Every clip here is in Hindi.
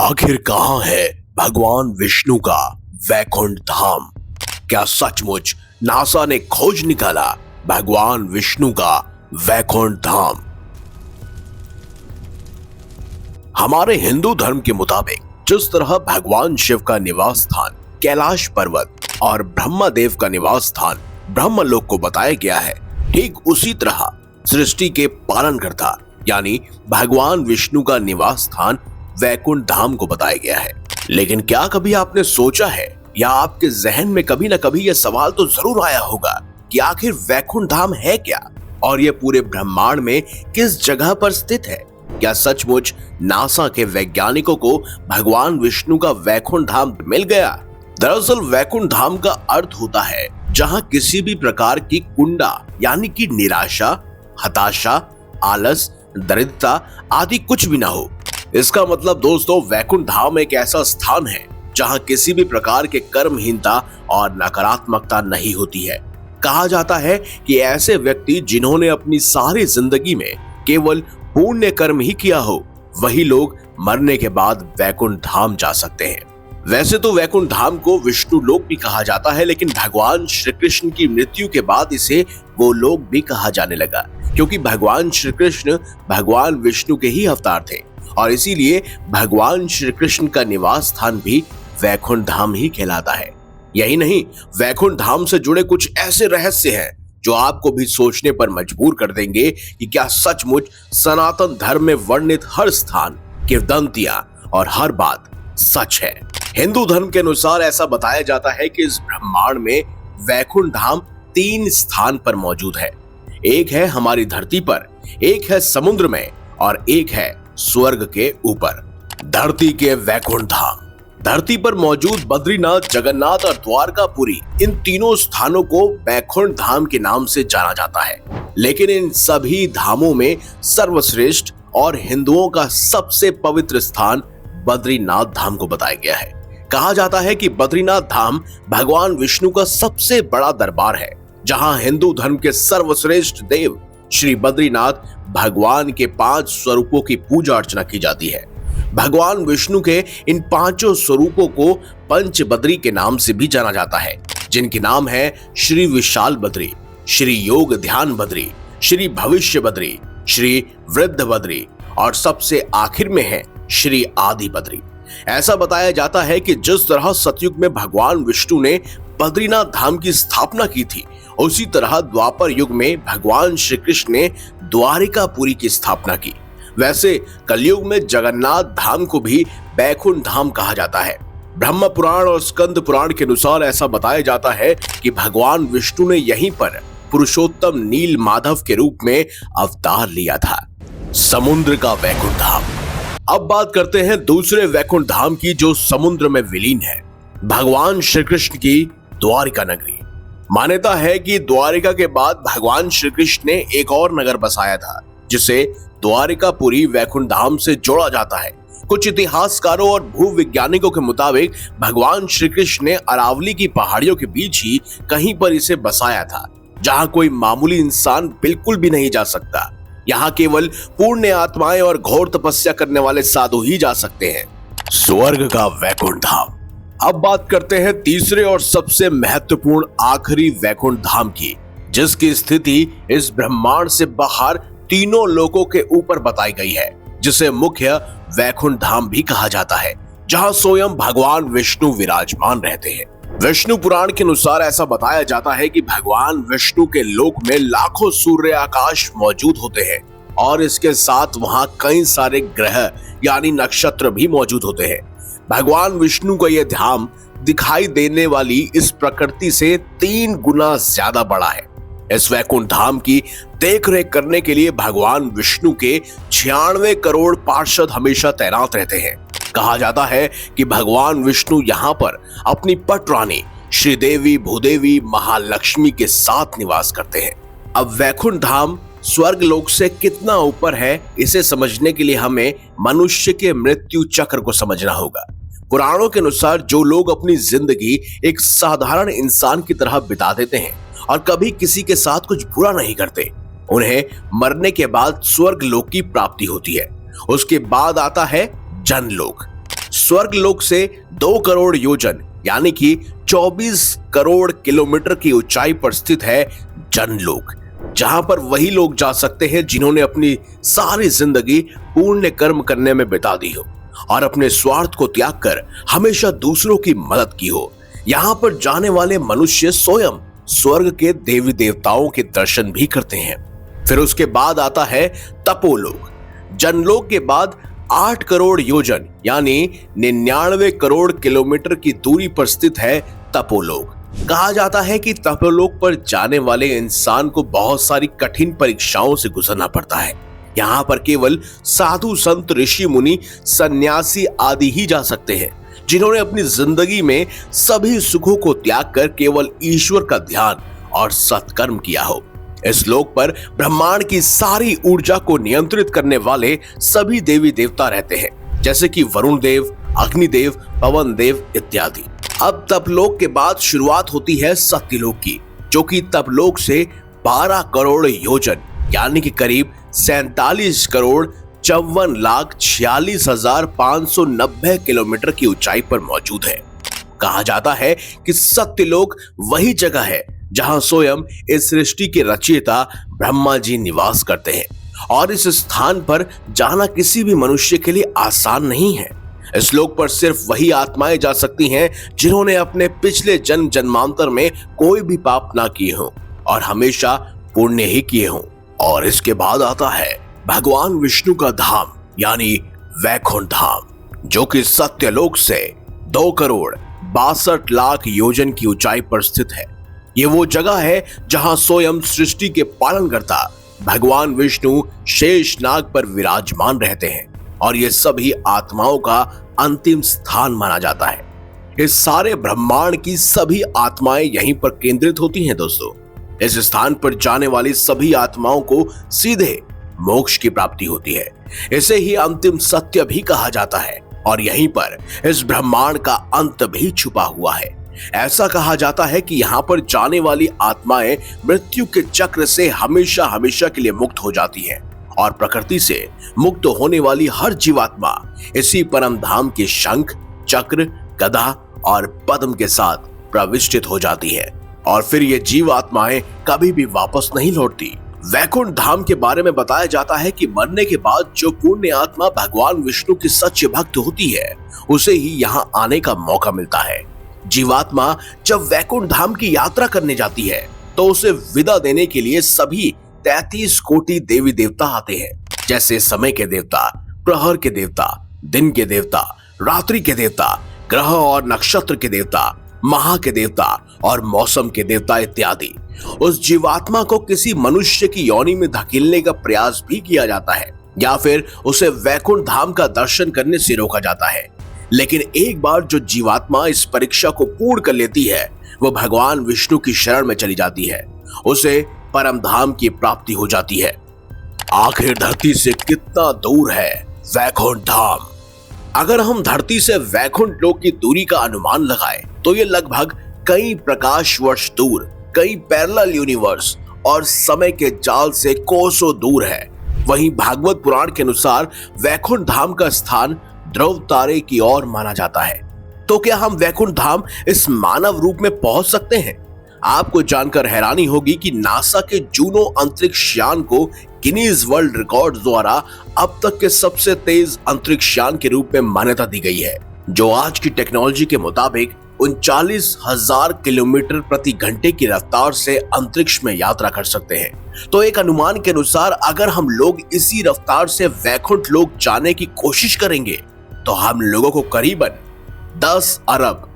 आखिर कहाँ है भगवान विष्णु का वैकुंठ धाम? क्या सचमुच नासा ने खोज निकाला भगवान विष्णु का वैकुंठ धाम? हमारे हिंदू धर्म के मुताबिक जिस तरह भगवान शिव का निवास स्थान कैलाश पर्वत और ब्रह्मा देव का निवास स्थान ब्रह्मलोक को बताया गया है, ठीक उसी तरह सृष्टि के पालनकर्ता यानी भगवान विष्णु का निवास स्थान वैकुंठ धाम को बताया गया है। लेकिन क्या कभी आपने सोचा है या आपके जहन में कभी न कभी यह सवाल तो जरूर आया होगा कि आखिर वैकुंठ धाम है क्या और यह पूरे ब्रह्मांड में किस जगह पर स्थित है? क्या सचमुच नासा के वैज्ञानिकों को भगवान विष्णु का वैकुंठ धाम मिल गया? दरअसल वैकुंठ धाम का अर्थ होता है जहां किसी भी प्रकार की कुंडा यानी कि निराशा, हताशा, आलस, दरिद्रता आदि कुछ भी ना हो। इसका मतलब दोस्तों वैकुंठ धाम एक ऐसा स्थान है जहां किसी भी प्रकार के कर्महीनता और नकारात्मकता नहीं होती है। कहा जाता है कि ऐसे व्यक्ति जिन्होंने अपनी सारी जिंदगी में केवल पुण्य कर्म ही किया हो, वही लोग मरने के बाद वैकुंठ धाम जा सकते हैं। वैसे तो वैकुंठ धाम को विष्णु लोक भी कहा जाता है, लेकिन भगवान श्री कृष्ण की मृत्यु के बाद इसे वो लोक भी कहा जाने लगा, क्योंकि भगवान श्री कृष्ण भगवान विष्णु के ही अवतार थे और इसीलिए भगवान श्री कृष्ण का निवास स्थान भी वैकुंठ धाम ही कहलाता है। यही नहीं, वैकुंठ धाम से जुड़े कुछ ऐसे रहस्य हैं जो आपको भी सोचने पर मजबूर कर देंगे कि क्या सचमुच सनातन धर्म में वर्णित हर स्थान, किंवदंतियां और हर बात सच है। हिंदू धर्म के अनुसार ऐसा बताया जाता है कि इस ब्रह्मांड में वैकुंठ धाम 3 स्थान पर मौजूद है। एक है हमारी धरती पर, एक है समुद्र में और एक है स्वर्ग के ऊपर। धरती के वैकुंठ धाम। धरती पर मौजूद बद्रीनाथ, जगन्नाथ और द्वारकापुरी, इन तीनों स्थानों को वैकुंठ धाम के नाम से जाना जाता है। लेकिन इन सभी धामों में सर्वश्रेष्ठ और हिंदुओं का सबसे पवित्र स्थान बद्रीनाथ धाम को बताया गया है। कहा जाता है कि बद्रीनाथ धाम भगवान विष्णु का सबसे बड़ा दरबार है, जहां हिंदू धर्म के सर्वश्रेष्ठ देव श्री बद्रीनाथ भगवान के 5 स्वरूपों की पूजा अर्चना की जाती है। भगवान विष्णु के इन 5 स्वरूपों को पंच बद्री के नाम से भी जाना जाता है, जिनके नाम है श्री विशाल बद्री, श्री योग ध्यान बद्री, श्री भविष्य बद्री, श्री वृद्ध बद्री और सबसे आखिर में है श्री आदि बद्री। ऐसा बताया जाता है कि जिस तरह सतयुग में भगवान विष्णु ने बद्रीनाथ धाम की स्थापना की थी, उसी तरह द्वापर युग में भगवान श्री कृष्ण ने द्वारिकापुरी की स्थापना की। वैसे कलयुग में जगन्नाथ धाम को भी वैकुंठ धाम कहा जाता है। ब्रह्म पुराण और स्कंद पुराण के अनुसार ऐसा बताया जाता है कि भगवान विष्णु ने यहीं पर पुरुषोत्तम नील माधव के रूप में अवतार लिया था। समुद्र का वैकुंठ धाम। अब बात करते हैं दूसरे वैकुंठ धाम की, जो समुद्र में विलीन है, भगवान श्री कृष्ण की द्वारिका नगरी। मान्यता है कि द्वारिका के बाद भगवान श्री कृष्ण ने एक और नगर बसाया था, जिसे द्वारिकापुरी वैकुंठ धाम से जोड़ा जाता है। कुछ इतिहासकारों और भूविज्ञानिकों के मुताबिक भगवान श्री कृष्ण ने अरावली की पहाड़ियों के बीच ही कहीं पर इसे बसाया था, जहां कोई मामूली इंसान बिल्कुल भी नहीं जा सकता। यहाँ केवल पुण्य आत्माएं और घोर तपस्या करने वाले साधु ही जा सकते हैं। स्वर्ग का वैकुंठ धाम। अब बात करते हैं तीसरे और सबसे महत्वपूर्ण आखिरी वैकुंठ धाम की, जिसकी स्थिति इस ब्रह्मांड से बाहर तीनों लोकों के ऊपर बताई गई है, जिसे मुख्य वैकुंठ धाम भी कहा जाता है, जहां स्वयं भगवान विष्णु विराजमान रहते हैं। विष्णु पुराण के अनुसार ऐसा बताया जाता है कि भगवान विष्णु के लोक में लाखों सूर्य आकाश मौजूद होते हैं और इसके साथ वहां कई सारे ग्रह यानी नक्षत्र भी मौजूद होते हैं। भगवान विष्णु का यह धाम दिखाई देने वाली इस प्रकृति से 3 गुना ज्यादा बड़ा है। इस वैकुंठ धाम की देखरेख करने के लिए भगवान विष्णु के 96 करोड़ पार्षद हमेशा तैनात रहते हैं। कहा जाता है कि भगवान विष्णु यहाँ पर अपनी पटरानी श्रीदेवी भूदेवी महालक्ष्मी के साथ निवास करते हैं। अब वैकुंठ धाम स्वर्ग लोक से कितना ऊपर है, इसे समझने के लिए हमें मनुष्य के मृत्यु चक्र को समझना होगा। पुराणों के अनुसार जो लोग अपनी जिंदगी एक साधारण इंसान की तरह बिता देते हैं और कभी किसी के साथ कुछ बुरा नहीं करते, उन्हें मरने के बाद स्वर्ग लोक की प्राप्ति होती है। उसके बाद आता है जनलोक। स्वर्ग लोक से 2 करोड़ योजन यानी कि 24 करोड़ किलोमीटर की ऊंचाई पर स्थित है जनलोक, जहां पर वही लोग जा सकते हैं जिन्होंने अपनी सारी जिंदगी पुण्य कर्म करने में बिता दी हो और अपने स्वार्थ को त्याग कर हमेशा दूसरों की मदद की हो। यहाँ पर जाने वाले मनुष्य स्वयं स्वर्ग के देवी देवताओं के दर्शन भी करते हैं। फिर उसके बाद आता है तपोलोक। जनलोक के बाद 8 करोड़ योजन यानी 99 करोड़ किलोमीटर की दूरी पर स्थित है तपोलोक। कहा जाता है कि तपोलोक पर जाने वाले इंसान को बहुत सारी कठिन परीक्षाओं से गुजरना पड़ता है। यहाँ पर केवल साधु संत ऋषि मुनि सन्यासी आदि ही जा सकते हैं, जिन्होंने अपनी जिंदगी में सभी सुखों को त्याग कर केवल ईश्वर का ध्यान और सत्कर्म किया हो। इस लोक पर ब्रह्मांड की सारी ऊर्जा को नियंत्रित करने वाले सभी देवी देवता रहते हैं, जैसे कि वरुण देव, अग्निदेव, पवन देव इत्यादि। अब तपलोक के बाद शुरुआत होती है सत्यलोक की, जो कि तपलोक से 12 करोड़ योजन यानी कि करीब 47 करोड़ 54,46,590 किलोमीटर की ऊंचाई पर मौजूद है। कहा जाता है कि सत्यलोक वही जगह है जहां स्वयं इस सृष्टि के रचयिता ब्रह्मा जी निवास करते हैं, और इस स्थान पर जाना किसी भी मनुष्य के लिए आसान नहीं है। इस लोक पर सिर्फ वही आत्माएं जा सकती हैं जिन्होंने अपने पिछले जन्म जन्मांतर में कोई भी पाप ना किए हों और हमेशा पुण्य ही किए हों। और इसके बाद आता है भगवान विष्णु का धाम यानी वैकुंठ धाम, जो कि सत्यलोक से 2 करोड़ 62 लाख योजन की ऊंचाई पर स्थित है। ये वो जगह है जहां स्वयं सृष्टि के पालनकर्ता भगवान विष्णु शेषनाग पर विराजमान रहते हैं, और ये सभी आत्माओं का अंतिम स्थान माना जाता है। इस सारे ब्रह्मांड की सभी आत्माएं यहीं पर केंद्रित होती हैं दोस्तों। इस स्थान पर जाने वाली सभी आत्माओं को सीधे मोक्ष की प्राप्ति होती है। इसे ही अंतिम सत्य भी कहा जाता है, और यहीं पर इस ब्रह्मांड का अंत भी छुपा हुआ है। ऐसा कहा जाता है कि यहाँ पर जाने वाली आत्माएं मृत्यु के चक्र से हमेशा हमेशा के लिए मुक्त हो जाती हैं, और प्रकृति से मुक्त होने वाली हर जीवात्मा इसी परम धाम के शंख, चक्र, गदा और पद्म के साथ प्रविष्टित हो जाती है, और फिर ये जीवात्माएं कभी भी वापस नहीं लौटती। वैकुंठ धाम के बारे में बताया जाता है कि मरने के बाद जो पुण्य आत्मा भगवान विष्णु की सच्ची भक्त होती है, उसे ही यहाँ आने का मौका मिलता है। जीवात्मा जब वैकुंठ धाम की यात्रा करने जाती है तो उसे विदा देने के लिए सभी 33 कोटि देवी देवता आते हैं, जैसे समय के देवता, प्रहर के देवता, दिन के देवता, रात्रि के देवता, ग्रह और नक्षत्र के देवता, महा के देवता और मौसम के देवता इत्यादि। उस जीवात्मा को किसी मनुष्य की योनि में धकेलने का प्रयास भी किया जाता है, या फिर उसे वैकुंठ धाम का दर्शन करने से रोका जाता है। लेकिन एक बार जो जीवात्मा इस परीक्षा को पूर्ण कर लेती है, वो भगवान विष्णु की शरण में चली जाती है, उसे परम धाम की प्राप्ति हो जाती है। आखिर धरती से कितना दूर है वैकुंठ धाम? अगर हम धरती से वैकुंठ लोक की दूरी का अनुमान लगाएं, तो ये लगभग कई प्रकाश वर्ष दूर, कई पैरेलल यूनिवर्स और समय के जाल से कोसों दूर है। वहीं भागवत पुराण के अनुसार वैकुंठ धाम का स्थान ध्रुव तारे की ओर माना जाता है। तो क्या हम वैकुंठ धाम इस मानव रूप में पहुंच सकते हैं? आपको जानकर हैरानी होगी कि नासा के जूनो अंतरिक्ष यान को गिनीज वर्ल्ड रिकॉर्ड द्वारा अब तक के सबसे तेज अंतरिक्ष यान के रूप में मान्यता दी गई है, जो आज की टेक्नोलॉजी के मुताबिक 39,000 किलोमीटर प्रति घंटे की रफ्तार से अंतरिक्ष में यात्रा कर सकते हैं। तो एक अनुमान के अनुसार अगर हम लोग इसी रफ्तार से वैकुंठ लोक जाने की कोशिश करेंगे, तो हम लोगों को करीबन 10 अरब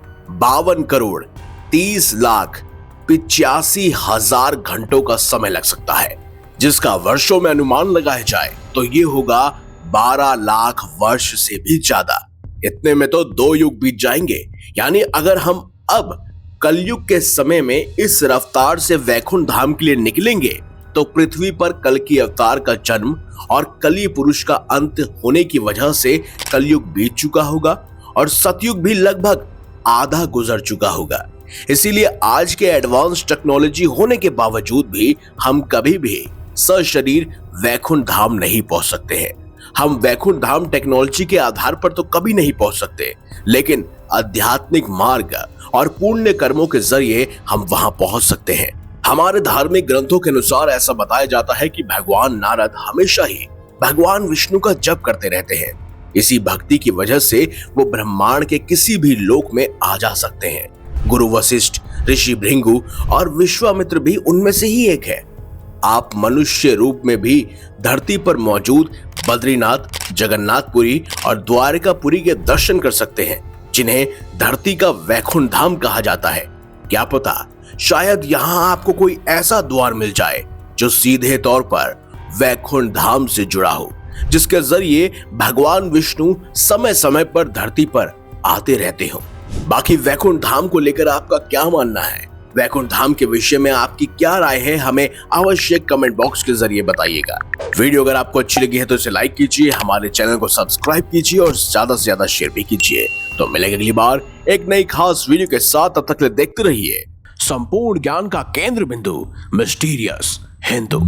52 करोड़ 30 लाख 85,000 घंटों का समय लग सकता है, जिसका वर्षों में अनुमान लगाया जाए तो ये होगा 12 लाख वर्ष से भी ज्यादा। इतने में तो 2 युग बीत जाएंगे। यानी अगर हम अब कलयुग के समय में इस रफ्तार से वैकुंठ धाम के लिए निकलेंगे, तो पृथ्वी पर कल की अवतार का जन्म और कली पुरुष का अंत होने की वजह से कलयुग बीत चुका होगा और सतयुग भी लगभग आधा गुजर चुका होगा। इसीलिए आज के एडवांस टेक्नोलॉजी होने के बावजूद भी हम कभी भी सशरीर वैकुंठ धाम नहीं पहुंच सकते हैं। हम वैकुंठ धाम टेक्नोलॉजी के आधार पर तो कभी नहीं पहुंच सकते, लेकिन आध्यात्मिक मार्ग और पुण्य कर्मों के जरिए हम वहां पहुंच सकते हैं। हमारे धार्मिक ग्रंथों के अनुसार ऐसा बताया जाता है कि भगवान नारद हमेशा ही भगवान विष्णु का जप करते रहते हैं। इसी भक्ति की वजह से वो ब्रह्मांड के किसी भी लोक में आ जा सकते हैं। गुरु वशिष्ठ, ऋषि भृंगु और विश्वामित्र भी उनमें से ही एक है। आप मनुष्य रूप में भी धरती पर मौजूद बद्रीनाथ, जगन्नाथपुरी और द्वारकापुरी के दर्शन कर सकते हैं, जिन्हें धरती का वैकुंठ धाम कहा जाता है। क्या पता शायद यहाँ आपको कोई ऐसा द्वार मिल जाए जो सीधे तौर पर वैकुंठ धाम से जुड़ा हो, जिसके जरिए भगवान विष्णु समय समय पर धरती पर आते रहते हो। बाकी वैकुंठ धाम को लेकर आपका क्या मानना है? वैकुंठ धाम के विषय में आपकी क्या राय है? हमें अवश्य कमेंट बॉक्स के जरिए बताइएगा। वीडियो अगर आपको अच्छी लगी है तो इसे लाइक कीजिए, हमारे चैनल को सब्सक्राइब कीजिए और ज्यादा से ज्यादा शेयर भी कीजिए। तो मिलेंगे अगली बार एक नई खास वीडियो के साथ। तब तक के लिए देखते रहिए संपूर्ण ज्ञान का केंद्र बिंदु मिस्टीरियस हिंदू।